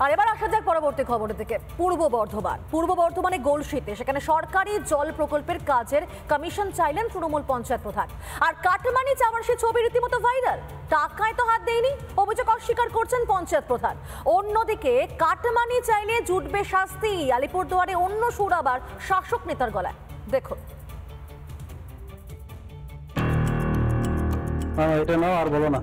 আর এবার আসা যাক পরবর্তী খবর থেকে। পূর্ব বর্ধমানে গোলশিতে সেখানে সরকারি জল প্রকল্পের কাজের কমিশন চাইলেন তৃণমূল পঞ্চায়েত প্রধান। আর কাটমানি চাওয়ার সে ছবি রীতিমতো ভাইরাল। টাকায় তো হাত দেয়নি, অভিযোগ অস্বীকার করছেন পঞ্চায়েত প্রধান। অন্যদিকে কাটমানি চাইলে জুটবে শাস্তি, আলিপুরদুয়ারে অন্য সুর আবার শাসক নেতার গলায়। দেখুন। এটা নাও, আর বলো না।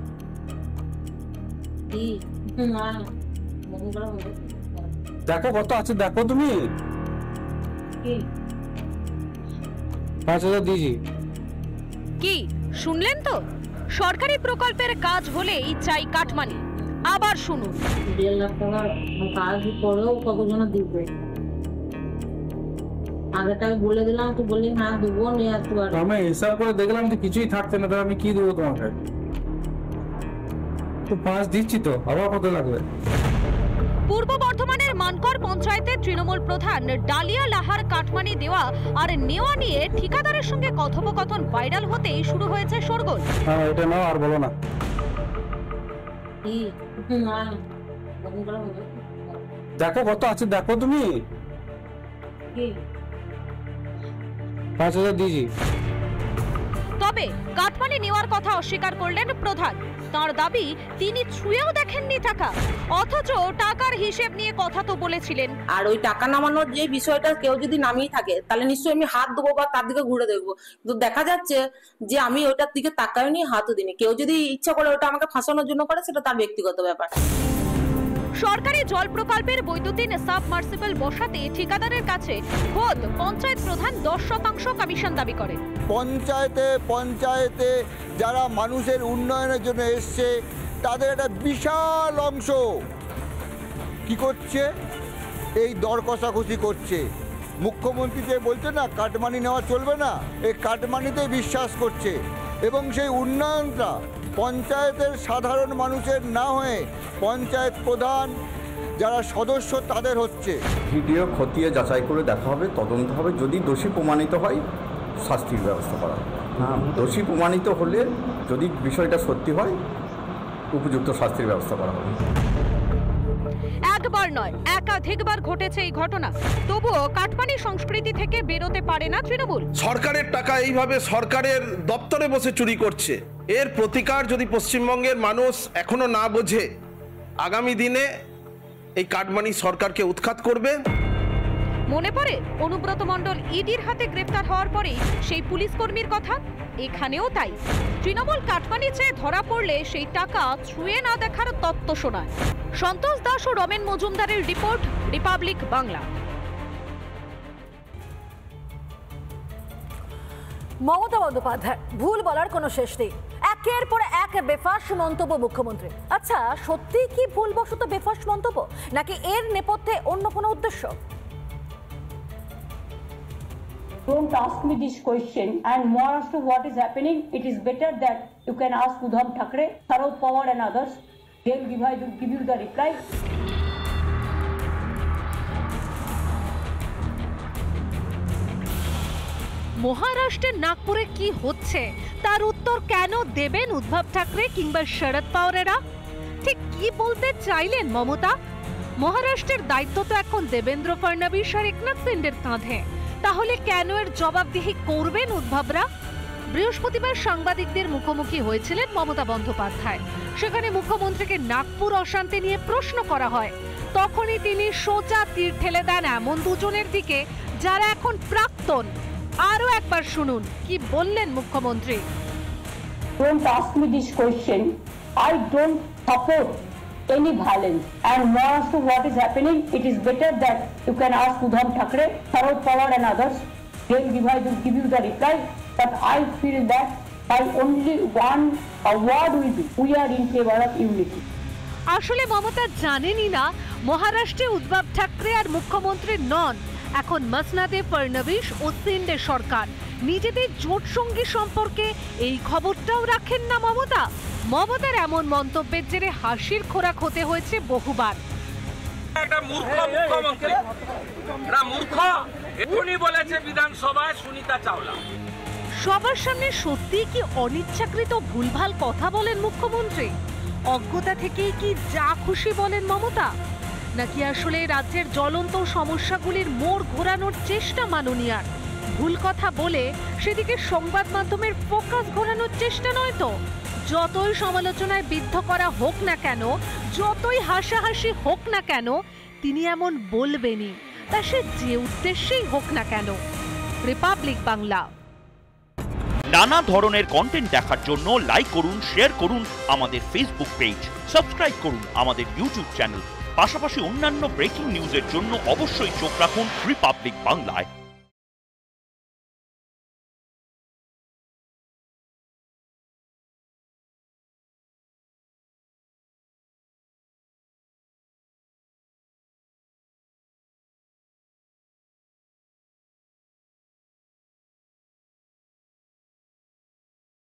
দেখো কত আছে, দেখো তুমি। 5000 দিয়েছি। কি শুনলেন তো? সরকারি প্রকল্পের কাজ হলেই চাই কাটমানি। আবার শুনুন। 1.5 লাখ টাকার কাজ করেও কতজন দিবে? আগে টাকা বলে দিলাম, তো বললি না দেবো, নিয়ে আসতে পারবো। আমি হিসাব করে দেখলাম যে কিছুই থাকছে না, তাহলে আমি কি দেবো তোমাকে? তো 5 দিচ্ছি, তো আবার কত লাগবে? পূর্ব বর্ধমানের মানকর পঞ্চায়েতের তৃণমূল প্রধান ডালিয়া লাহার কাটমানি দেওয়া আর নেওয়া নিয়ে ঠিকাদারের সঙ্গে কথোপকথন ভাইরাল হতেই শুরু হয়েছে শোরগোল। এটা নাও, আর বলো না। দেখো কত আছে, দেখো তুমি। 5000 দিয়েছি। তবে কাটমানি নেওয়ার কথা অস্বীকার করলেন প্রধান। তার দাবি তিনি ছুঁয়েও দেখেননি টাকা, অথচ টাকার হিসেব নিয়ে কথা তো বলেছিলেন। আর ওই টাকা নামানোর যে বিষয়টা কেউ যদি নামিয়ে থাকে, তাহলে নিশ্চয়ই আমি হাত দেবো বা তার দিকে ঘুরে দেখবো। কিন্তু দেখা যাচ্ছে যে আমি ওইটার দিকে তাকাইনি, হাতও দিনি। কেউ যদি ইচ্ছা করে ওটা আমাকে ফাঁসানোর জন্য করে, সেটা তার ব্যক্তিগত ব্যাপার। সরকারি জল প্রকল্পের বৈদ্যুতিন সাবমার্সিবল বসাতে ঠিকাদারের কাছে খোদ পঞ্চায়েত প্রধান 10% কমিশন দাবি করেন। পঞ্চায়েতে যারা মানুষের উন্নয়নের জন্য এসছে, তাদের একটা বিশাল অংশ কি করছে, এই দর কষাকষি করছে। মুখ্যমন্ত্রী যে বলছে না কাটমানি নেওয়া চলবে না, এই কাটমানিতে বিশ্বাস করছে। এবং সেই উন্নয়নটা পঞ্চায়েতের সাধারণ মানুষের না হয়ে পঞ্চায়েত প্রধান যারা সদস্য তাদের হচ্ছে। ভিডিও খতিয়ে যাচাই করে দেখা হবে, তদন্ত হবে। যদি দোষী প্রমাণিত হয়, শাস্তির ব্যবস্থা করা হবে। দোষী প্রমাণিত হলে যদি বিষয়টা সত্যি হয়, উপযুক্ত শাস্তির ব্যবস্থা করা হবে। একবার নয়, একাধিকবার ঘটেছে এই ঘটনা। তবুও কাটমানি সংস্কৃতি থেকে বেরোতে পারে না তৃণমূল। সরকারের টাকা এইভাবে সরকারের দপ্তরে বসে চুরি করছে, এর প্রতিকার যদি পশ্চিমবঙ্গের মানুষ এখনো না বোঝে, আগামী দিনে এই কাটমানি সরকারকে উৎখাত করবে। মনে পড়ে অনুব্রত মণ্ডল ইডির হাতে গ্রেফতার হওয়ার পরেই সেই পুলিশ কর্মীর কথা। এখানেও তাই, তৃণমূল কাটমানি চেয়ে ধরা পড়লে সেই টাকা ছুঁয়ে না দেখার তত্ত্ব শোনায়। সন্তোষ দাস ও রমেন মজুমদারের রিপোর্ট, রিপাবলিক বাংলা। মমতা বন্দ্যোপাধ্যায় ভুল বলার কোনো শেষ নেই। একের পর এক বেফাঁস মন্তব্য মুখ্যমন্ত্রী। আচ্ছা, সত্যি কি ভুলবশত বেফাঁস মন্তব্য, নাকি এর নেপথ্যে অন্য কোনো উদ্দেশ্য? Don't ask me this question, and more as to what is happening, it is better that you can ask Udham Thackeray, Sharad Pawar and others. They will give you the reply. মহারাষ্ট্রের নাগপুরে কি হচ্ছে তার উত্তর কেন দেবেন উদ্ধব ঠাকরে কিংবা শরদ পাওয়ারেরা? ঠিক কি বলতে চাইলেন মমতা? মহারাষ্ট্রের দায়িত্ব তো এখন দেবেন্দ্র ফডনবিস আর একনাথ শিন্ডের কাঁধে। তাহলে কেন এর জবাবদিহি করবেন উদ্ধবরা? বৃহস্পতিবার সাংবাদিকদের মুখোমুখি হয়েছিলেন মমতা বন্দ্যোপাধ্যায়। সেখানে মুখ্যমন্ত্রীকে নাগপুর অশান্তি নিয়ে প্রশ্ন করা হয়। তখনই তিনি সোজা তীর ঠেলে দেন এমন দুজনের দিকে যারা এখন প্রাক্তন। আরো একবার শুনুন কি বললেন মুখ্যমন্ত্রী। Don't ask me this question. I don't support any violence, and more as to what is happening, it is better that you can ask Udham Thackeray, Sharad Pawar and others. They will give you the reply. But I feel that by only one word will be, we are in favor of unity. আসলে মমতা জানেনই না মহারাষ্ট্রে উদ্ধব ঠাকরে আর মুখ্যমন্ত্রী নন, এখন মসনাদে ফডনবিস ও শিন্ডে সরকার। নিজেদের জোট সঙ্গী সম্পর্কে এই খবরটাও রাখেন না মমতা। মমতার এমন মন্তব্যের জেরে হাসির খোরাক হতে হয়েছে বহুবার। একটা মূর্খ মুখ্যমন্ত্রী, মূর্খ এখনই বলেছে বিধানসভায় সুনিতা চাওলা। সবার সামনে সত্যি কি অনিচ্ছাকৃত ভুলভাল কথা বলেন মুখ্যমন্ত্রী? অজ্ঞতা থেকেই কি যা খুশি বলেন মমতা? নাকি আসলে রাজ্যের জ্বলন্ত সমস্যাগুলির মোড় ঘোরানোর চেষ্টা মাননীয়ার? ভুল কথা বলে সেদিকে সংবাদ মাধ্যমের ফোকাস ঘোরানোর চেষ্টা নয় তো? যতই সমালোচনায় বিদ্ধ করা হোক না কেন, যতই হাসাহাসি হোক না কেন, তিনি এমন বলবেনই, তা সে যে উদ্দেশ্যেই হোক না কেন। রিপাবলিক বাংলা। নানা ধরনের কন্টেন্ট দেখার জন্য লাইক করুন, শেয়ার করুন আমাদের ফেসবুক পেজ, সাবস্ক্রাইব করুন আমাদের ইউটিউব চ্যানেল। পাশাপাশি অন্যান্য ব্রেকিং নিউজের জন্য অবশ্যই চোখ রাখুন রিপাবলিক বাংলায়।